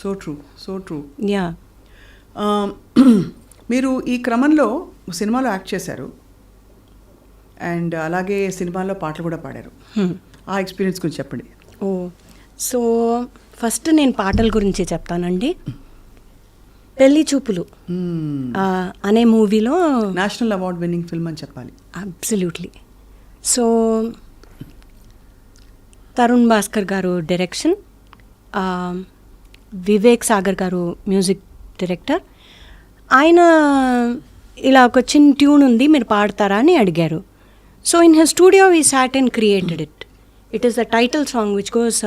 So true, so true. Yeah. మీరు ఈ క్రమంలో సినిమాలో యాక్ట్ చేశారు అండ్ అలాగే సినిమాల్లో పాటలు కూడా పాడారు. ఆ ఎక్స్పీరియన్స్ గురించి చెప్పండి. ఓ, సో ఫస్ట్ నేను పాటల గురించి చెప్తానండి. పెళ్లి చూపులు అనే మూవీలో నేషనల్ అవార్డ్ విన్నింగ్ ఫిల్మ్ అని చెప్పాలి. అబ్సల్యూట్లీ. సో తరుణ్ భాస్కర్ గారు డైరెక్షన్, వివేక్ సాగర్ గారు మ్యూజిక్ డైరెక్టర్. ఆయన ఇలా ఒక చిన్న ట్యూన్ ఉంది, మీరు పాడతారా అని అడిగారు. So in her studio we sat and created it. It is the title song which goes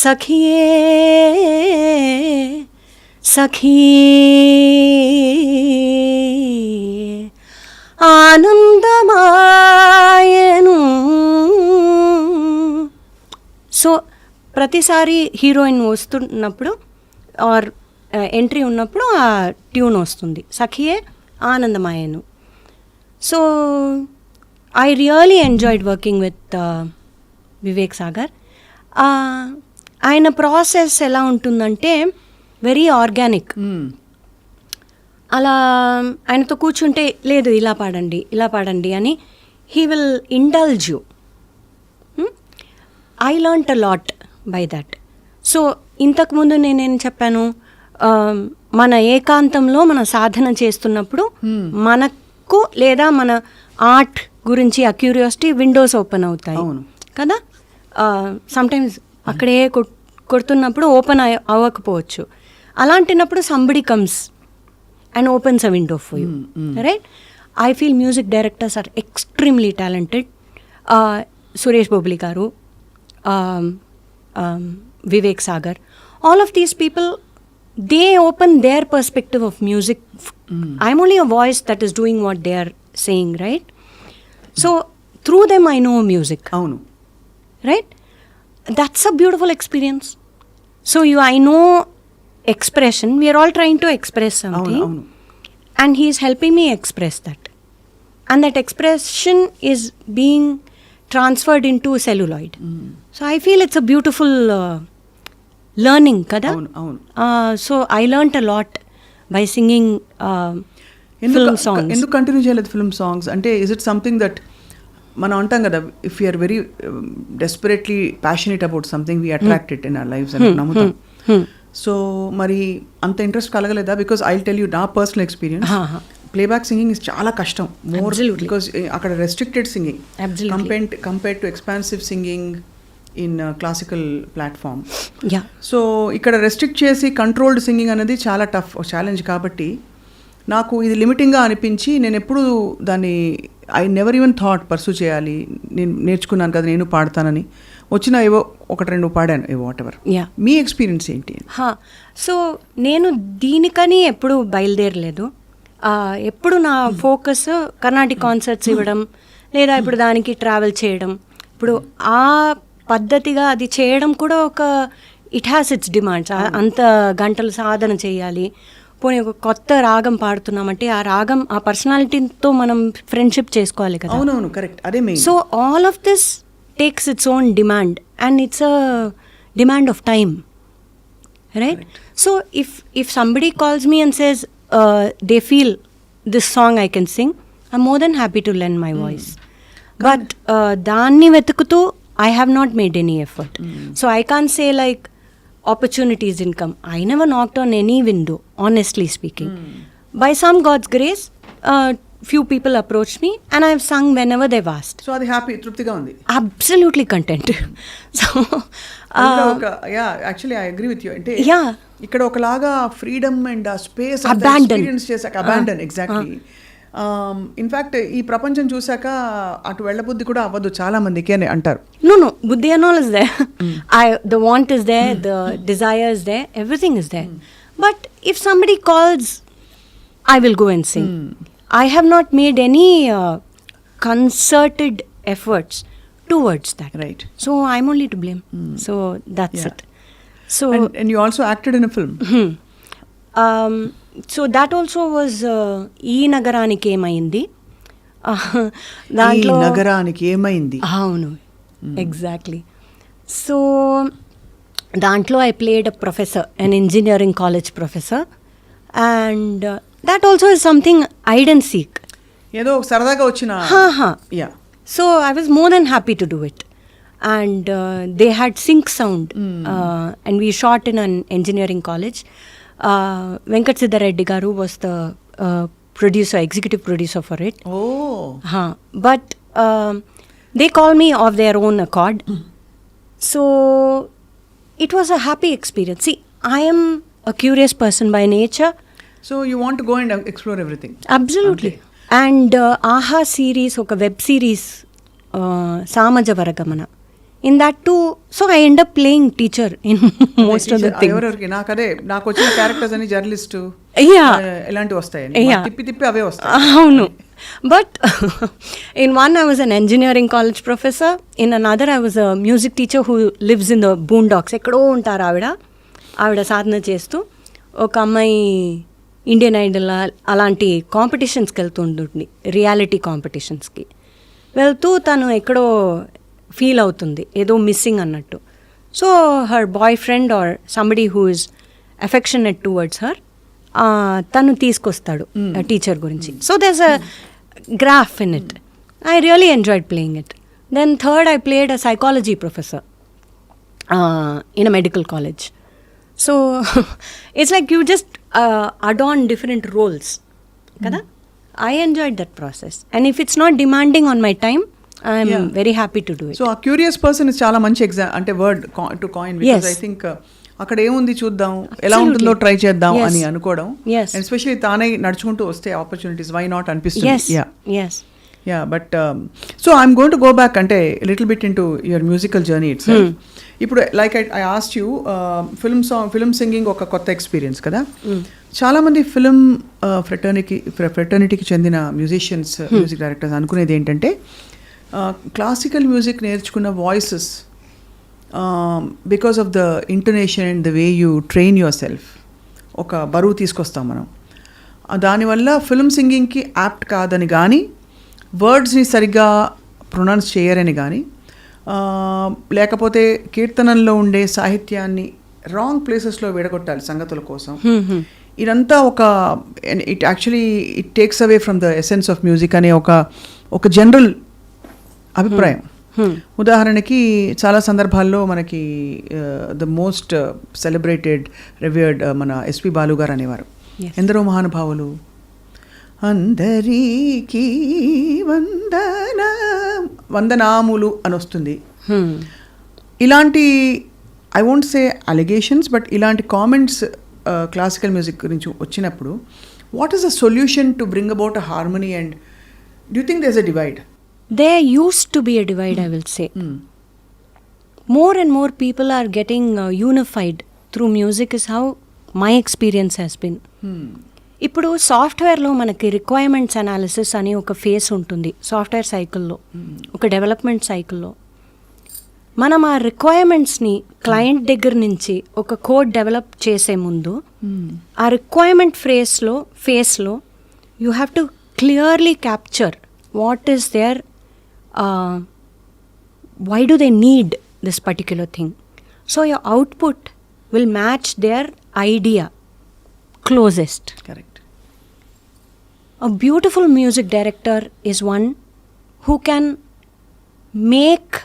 సఖియే సఖీ ఆనందమాయను. సో ప్రతిసారి హీరోయిన్ వస్తున్నప్పుడు ఆర్ ఎంట్రీ ఉన్నప్పుడు ఆ ట్యూన్ వస్తుంది, సఖియే ఆనందమాయను. So I really enjoyed working with Vivek Sagar. ఆయన ప్రాసెస్ ఎలా ఉంటుందంటే వెరీ ఆర్గానిక్. అలా ఆయనతో కూర్చుంటే లేదు ఇలా పాడండి ఇలా పాడండి అని he will indulge you. I learnt a lot by that. So ఇంతకుముందు నేనేం చెప్పాను, మన ఏకాంతంలో మన సాధన చేస్తున్నప్పుడు మనకు లేదా మన ఆర్ట్ గురించి ఆ క్యూరియాసిటీ విండోస్ ఓపెన్ అవుతాయి కదా. సమ్టైమ్స్ అక్కడే కొడుతున్నప్పుడు ఓపెన్ అవ్వకపోవచ్చు. అలాంటినప్పుడు somebody comes and opens a window for you, right? I feel music directors are extremely talented. Suresh Bobbili garu, Vivek Sagar, all of these people, they open their perspective of music. I'm only a voice that is doing what they are saying, right? So through them I know music. Avunu. Right? That's a beautiful experience. So I know expression. We are all trying to express something. Avunu. And he is helping me express that. And that expression is being transferred into celluloid. So I feel it's a beautiful learning kada. So I learnt a lot by singing film songs. ఎందుకు continue చేయలేదు film songs అంటే? Is it something that మనం అంటాం కదా, if you're very desperately passionate about something we attract it in our lives అని నమ్ముతాం. So మరి అంత ఇంట్రెస్ట్ కలగలేదా? బికాస్ ఐ టెల్ యూ నా personal experience, playback singing is చాలా కష్టం. మోర్ బికాస్ అక్కడ restricted singing compared to expansive singing in classical platform. So ఇక్కడ రెస్ట్రిక్ట్ చేసి కంట్రోల్డ్ సింగింగ్ అనేది చాలా టఫ్ ఛాలెంజ్. కాబట్టి నాకు ఇది లిమిటింగ్గా అనిపించి నేను ఎప్పుడు దాన్ని I never even thought pursue చేయాలి. నేను నేర్చుకున్నాను కదా నేను పాడతానని, వచ్చిన ఏవో ఒకటి రెండు పాడాను, ఏవో వాట్ ఎవర్. మీ ఎక్స్పీరియన్స్ ఏంటి? సో నేను దీనికని ఎప్పుడు బయలుదేరలేదు. ఎప్పుడు నా ఫోకస్ కర్ణాటిక్ కాన్సర్ట్స్ ఇవ్వడం, లేదా ఇప్పుడు దానికి ట్రావెల్ చేయడం. ఇప్పుడు ఆ పద్ధతిగా అది చేయడం కూడా ఒక ఇట్ హ్యాస్ ఇట్స్ డిమాండ్స్. అంత గంటలు సాధన చేయాలి. పోనీ ఒక కొత్త రాగం పాడుతున్నామంటే ఆ రాగం ఆ పర్సనాలిటీతో మనం ఫ్రెండ్షిప్ చేసుకోవాలి కదా. అవునవును, కరెక్ట్, అదే main. So all of this takes its own demand and it's a demand of time, right? So if somebody calls me and says they feel this song I can sing, I more than happy to learn my voice. But దాన్ని వెతుకుతూ I have not made any effort. So I can't say like opportunities didn't come. I never knocked on any window, honestly speaking. By some God's grace, few people approached me and I have sung whenever they've asked. So adi happy, truptiga undi. Absolutely content. So yeah, actually I agree with you. Ante yeah, ikkada okalaga freedom and space and experience chesaka abandon exactly. In fact ఈ ప్రపంచం చూసాక అటు వెళ్ళబుద్ధి కూడా అవ్వదు చాలా మందికి అని అంటారు. No, buddhi and all is there. The want is there, the desire is there, everything is there. But if somebody calls, I will go and sing. I have not made any concerted efforts towards that. Right. So I'm only to blame. So that's it. So and you also acted in a film. So that also was ఈ నగరానికి ఏమైంది. దాంట్లో నగరానికి ఏమైంది, అవును, exactly. So దాంట్లో I played a professor, an engineering college professor, and that also is something hide and seek. ఏదో సరదాగా వచ్చిన yeah. So I was more than happy to do it. And they had sync sound, and we shot in an engineering college. Venkat Siddhareddy garu was the producer, executive producer for it. Oh. But they call me of their own accord. So it was a happy experience. See, I am a curious person by nature. So you want to go and explore everything. Absolutely. And Aha series, oka web series, Samaja Varagamana. In that too, so I end up playing teacher in most of the things. ఎవరెవరికి నాకు వచ్చిన characters అని journalist ఎలాంటివి వస్తాయి, తిప్పి అవే వస్తాయి. అవును. But in one I was an engineering college professor, in another I was a music teacher who lives in the boondocks. ఎక్కడో ఉంటారు ఆవిడ సాధన చేస్తూ. ఒక అమ్మాయి ఇండియన్ ఐడల్ అలాంటి కాంపిటీషన్స్కి వెళ్తుంటుంది, రియాలిటీ కాంపిటీషన్స్కి వెళ్తూ తను ఎక్కడో ఫీల్ అవుతుంది ఏదో మిస్సింగ్ అన్నట్టు. So her boy friend or somebody who is affectionate towards her తను తీసుకొస్తాడు టీచర్ గురించి. So there's a graph in it. I really enjoyed playing it. Then third I played a psychology professor in a medical college. So it's like you just adorn different roles kada. I enjoyed that process, and if it's not demanding on my time, I am very happy to do it. So a curious person is చాలా మంచి అంటే word to coin, because I think అక్కడ ఏముంది చూద్దాం, ఎలా ఉంటుందో try చేద్దాం అని అనుకోవడం, అండ్ ఎస్పెషల్లీ తానే నడుచుకుంటూ వస్తే ఆపర్చునిటీస్ వై నాట్ అనిపిస్తుంది. Yeah, but so I'm going to go back అంటే little bit into your musical journey itself. ఇప్పుడు like I asked you, film singing ఒక కొత్త ఎక్స్పీరియన్స్ కదా. చాలామంది ఫిల్మ్ ఫ్రెటర్నిటీకి చెందిన మ్యూజిషియన్స్, మ్యూజిక్ డైరెక్టర్స్ అనుకునేది ఏంటంటే క్లాసికల్ మ్యూజిక్ నేర్చుకున్న voices, because of the intonation and the way you train your self, ఒక బరువు తీసుకొస్తాం మనం. దానివల్ల ఫిల్మ్ సింగింగ్కి యాప్ట్ కాదని కానీ, వర్డ్స్ని సరిగ్గా ప్రొనౌన్స్ చేయరని కానీ, లేకపోతే కీర్తనల్లో ఉండే సాహిత్యాన్ని రాంగ్ ప్లేసెస్లో విడగొట్టాలి సంగతుల కోసం. ఇదంతా it actually it takes away from the essence of music అనే ఒక జనరల్ అభిప్రాయం. ఉదాహరణకి చాలా సందర్భాల్లో మనకి ద మోస్ట్ సెలబ్రేటెడ్ రివర్డ్ మన ఎస్పి బాలు గారు అనేవారు, ఎందరో మహానుభావులు అందరికీ వందనాములు అని వస్తుంది. ఇలాంటి I won't say allegations, but ఇలాంటి కామెంట్స్ క్లాసికల్ మ్యూజిక్ గురించి వచ్చినప్పుడు, what is the solution to bring about a harmony, and do you think there is a divide? There used to be a divide, I will say. More and more people are getting unified through music is how my experience has been. ఇప్పుడు సాఫ్ట్వేర్లో మనకి requirements analysis అని ఒక face ఉంటుంది software సైకిల్లో, ఒక development సైకిల్లో. మనం ఆ రిక్వైర్మెంట్స్ని క్లయింట్ దగ్గర నుంచి ఒక కోడ్ డెవలప్ చేసే ముందు ఆ రిక్వైర్మెంట్ ఫేస్లో you have to clearly capture what is there, why do they need this particular thing. So your output will match their idea closest. Correct. A beautiful music director is one who can make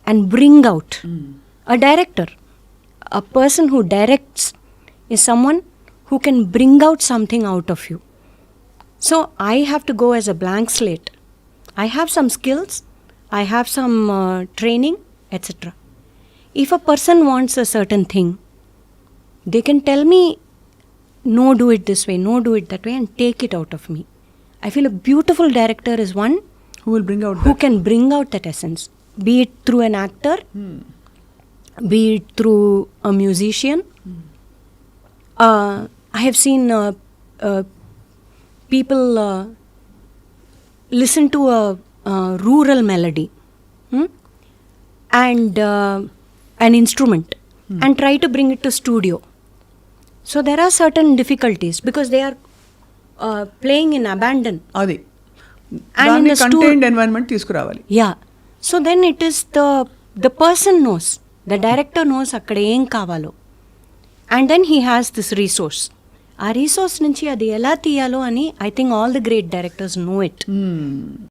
and bring out. A director, a person who directs, is someone who can bring out something out of you. So I have to go as a blank slate. I have some skills, I have some training, etc. If a person wants a certain thing, they can tell me, no, do it this way, no, do it that way, and take it out of me. I feel a beautiful director is one who will bring out who can bring out that essence, be it through an actor, be it through a musician. I have seen people listen to a rural melody and an instrument and try to bring it to studio. So there are certain difficulties because they are playing in abandon. Adi. And in the contained environment తీసుకురావాలి. Yeah. So then it is the person knows the director knows అక్కడ ఏం కావాలో, and then he has this resource. ఆ resource నుంచి అది ఎలా తీయాలో అని I think all the great directors know it.